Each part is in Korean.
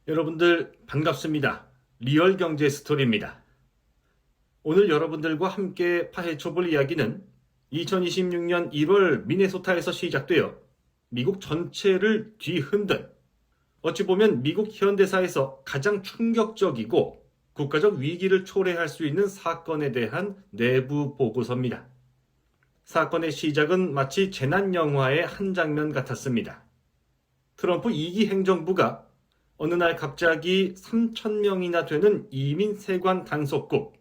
여러분들 반갑습니다. 리얼 경제 스토리입니다. 오늘 여러분들과 함께 파헤쳐볼 이야기는 2026년 1월 미네소타에서 시작되어 미국 전체를 뒤흔든, 어찌 보면 미국 현대사에서 가장 충격적이고 국가적 위기를 초래할 수 있는 사건에 대한 내부 보고서입니다. 사건의 시작은 마치 재난 영화의 한 장면 같았습니다. 트럼프 2기 행정부가 어느 날 갑자기 3,000명이나 되는 이민 세관 단속국,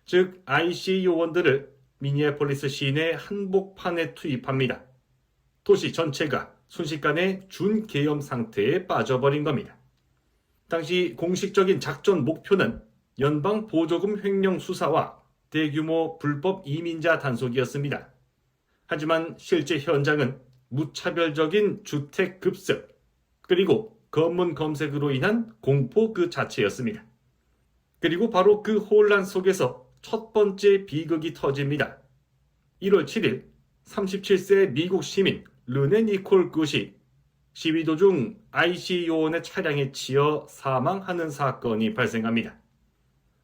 즉 IC 요원들을 미니애폴리스 시내 한복판에 투입합니다. 도시 전체가 순식간에 준계엄 상태에 빠져버린 겁니다. 당시 공식적인 작전 목표는 연방 보조금 횡령 수사와 대규모 불법 이민자 단속이었습니다. 하지만 실제 현장은 무차별적인 주택 급습, 그리고 검문 검색으로 인한 공포 그 자체였습니다. 그리고 바로 그 혼란 속에서 첫 번째 비극이 터집니다. 1월 7일 37세 미국 시민 르네 니콜 굿이 시위 도중 IC 요원의 차량에 치여 사망하는 사건이 발생합니다.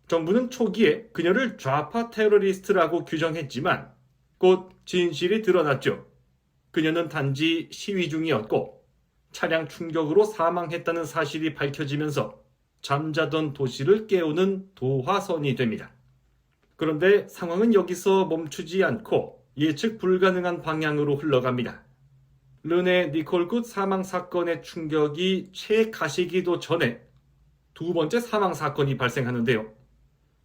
정부는 초기에 그녀를 좌파 테러리스트라고 규정했지만 곧 진실이 드러났죠. 그녀는 단지 시위 중이었고 차량 충격으로 사망했다는 사실이 밝혀지면서 잠자던 도시를 깨우는 도화선이 됩니다. 그런데 상황은 여기서 멈추지 않고 예측 불가능한 방향으로 흘러갑니다. 르네 니콜 굿 사망 사건의 충격이 채 가시기도 전에 두 번째 사망 사건이 발생하는데요.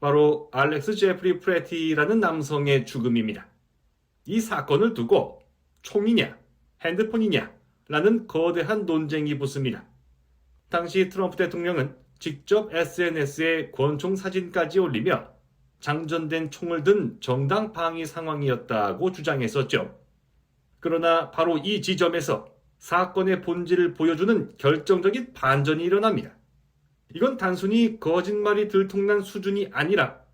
바로 알렉스 제프리 프레티라는 남성의 죽음입니다. 이 사건을 두고 총이냐, 핸드폰이냐 라는 거대한 논쟁이 붙습니다. 당시 트럼프 대통령은 직접 SNS에 권총 사진까지 올리며 장전된 총을 든 정당 방위 상황이었다고 주장했었죠. 그러나 바로 이 지점에서 사건의 본질을 보여주는 결정적인 반전이 일어납니다. 이건 단순히 거짓말이 들통난 수준이 아니라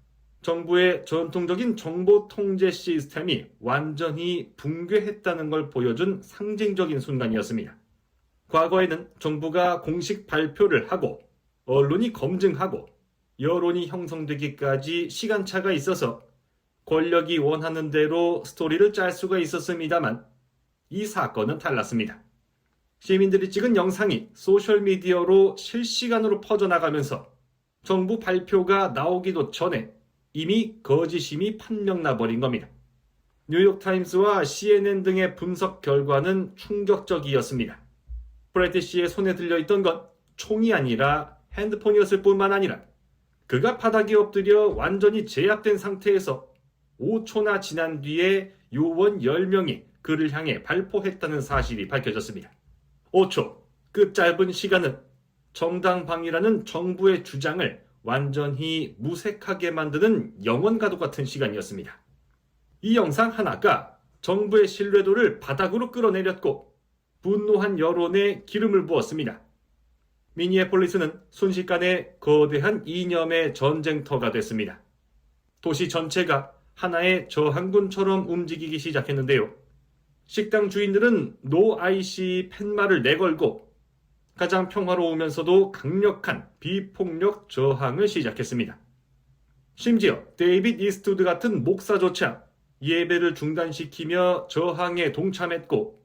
정부의 전통적인 정보 통제 시스템이 완전히 붕괴했다는 걸 보여준 상징적인 순간이었습니다. 과거에는 정부가 공식 발표를 하고 언론이 검증하고 여론이 형성되기까지 시간차가 있어서 권력이 원하는 대로 스토리를 짤 수가 있었습니다만 이 사건은 달랐습니다. 시민들이 찍은 영상이 소셜미디어로 실시간으로 퍼져나가면서 정부 발표가 나오기도 전에 이미 거짓임이 판명나버린 겁니다. 뉴욕타임스와 CNN 등의 분석 결과는 충격적이었습니다. 프레티 씨의 손에 들려있던 건 총이 아니라 핸드폰이었을 뿐만 아니라 그가 바닥에 엎드려 완전히 제압된 상태에서 5초나 지난 뒤에 요원 10명이 그를 향해 발포했다는 사실이 밝혀졌습니다. 5초, 그 짧은 시간은 정당방위라는 정부의 주장을 완전히 무색하게 만드는 영원과도 같은 시간이었습니다. 이 영상 하나가 정부의 신뢰도를 바닥으로 끌어내렸고 분노한 여론에 기름을 부었습니다. 미니애폴리스는 순식간에 거대한 이념의 전쟁터가 됐습니다. 도시 전체가 하나의 저항군처럼 움직이기 시작했는데요. 식당 주인들은 노 IC 팻말을 내걸고 가장 평화로우면서도 강력한 비폭력 저항을 시작했습니다. 심지어 데이빗 이스트우드 같은 목사조차 예배를 중단시키며 저항에 동참했고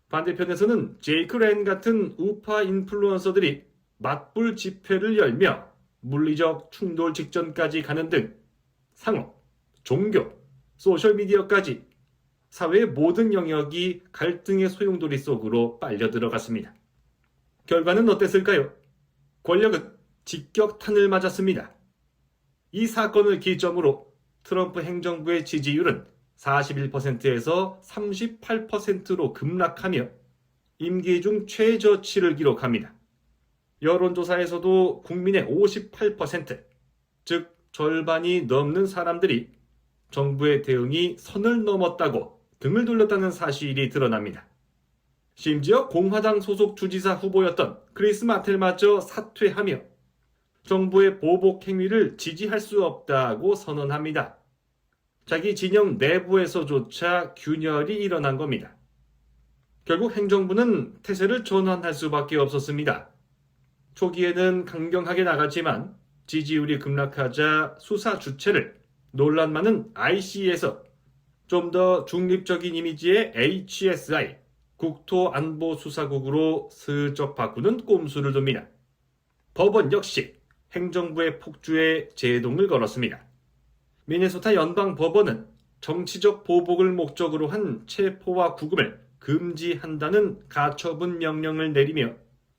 반대편에서는 제이크 렌 같은 우파 인플루언서들이 맞불 집회를 열며 물리적 충돌 직전까지 가는 등 상업, 종교, 소셜미디어까지 사회의 모든 영역이 갈등의 소용돌이 속으로 빨려 들어갔습니다. 결과는 어땠을까요? 권력은 직격탄을 맞았습니다. 이 사건을 기점으로 트럼프 행정부의 지지율은 41%에서 38%로 급락하며 임기 중 최저치를 기록합니다. 여론조사에서도 국민의 58%, 즉 절반이 넘는 사람들이 정부의 대응이 선을 넘었다고 등을 돌렸다는 사실이 드러납니다. 심지어 공화당 소속 주지사 후보였던 크리스 마텔마저 사퇴하며 정부의 보복 행위를 지지할 수 없다고 선언합니다. 자기 진영 내부에서조차 균열이 일어난 겁니다. 결국 행정부는 태세를 전환할 수밖에 없었습니다. 초기에는 강경하게 나갔지만 지지율이 급락하자 수사 주체를 논란 많은 IC에서 좀 더 중립적인 이미지의 HSI, 국토안보수사국으로 슬쩍 바꾸는 꼼수를 둡니다. 법원 역시 행정부의 폭주에 제동을 걸었습니다. 미네소타 연방법원은 정치적 보복을 목적으로 한 체포와 구금을 금지한다는 가처분 명령을 내리며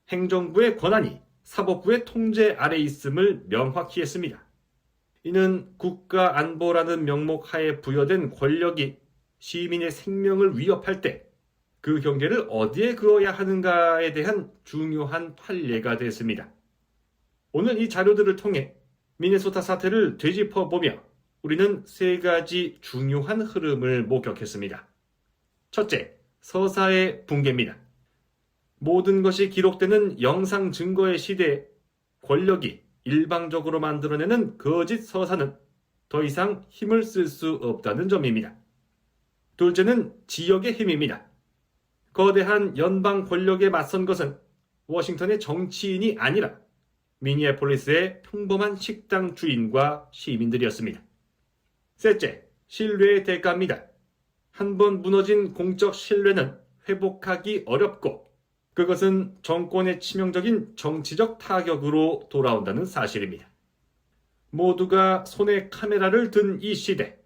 행정부의 권한이 사법부의 통제 아래 있음을 명확히 했습니다. 이는 국가안보라는 명목 하에 부여된 권력이 시민의 생명을 위협할 때 그 경계를 어디에 그어야 하는가에 대한 중요한 판례가 됐습니다. 오늘 이 자료들을 통해 미네소타 사태를 되짚어보며 우리는 세 가지 중요한 흐름을 목격했습니다. 첫째, 서사의 붕괴입니다. 모든 것이 기록되는 영상 증거의 시대에 권력이 일방적으로 만들어내는 거짓 서사는 더 이상 힘을 쓸 수 없다는 점입니다. 둘째는 지역의 힘입니다. 거대한 연방 권력에 맞선 것은 워싱턴의 정치인이 아니라 미니애폴리스의 평범한 식당 주인과 시민들이었습니다. 셋째, 신뢰의 대가입니다. 한번 무너진 공적 신뢰는 회복하기 어렵고 그것은 정권의 치명적인 정치적 타격으로 돌아온다는 사실입니다. 모두가 손에 카메라를 든 이 시대,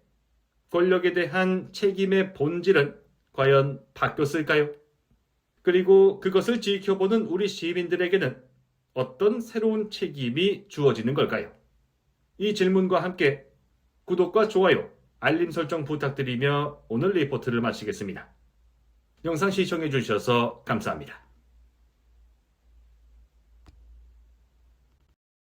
권력에 대한 책임의 본질은 과연 바뀌었을까요? 그리고 그것을 지켜보는 우리 시민들에게는 어떤 새로운 책임이 주어지는 걸까요? 이 질문과 함께 구독과 좋아요, 알림 설정 부탁드리며 오늘 리포트를 마치겠습니다. 영상 시청해 주셔서 감사합니다.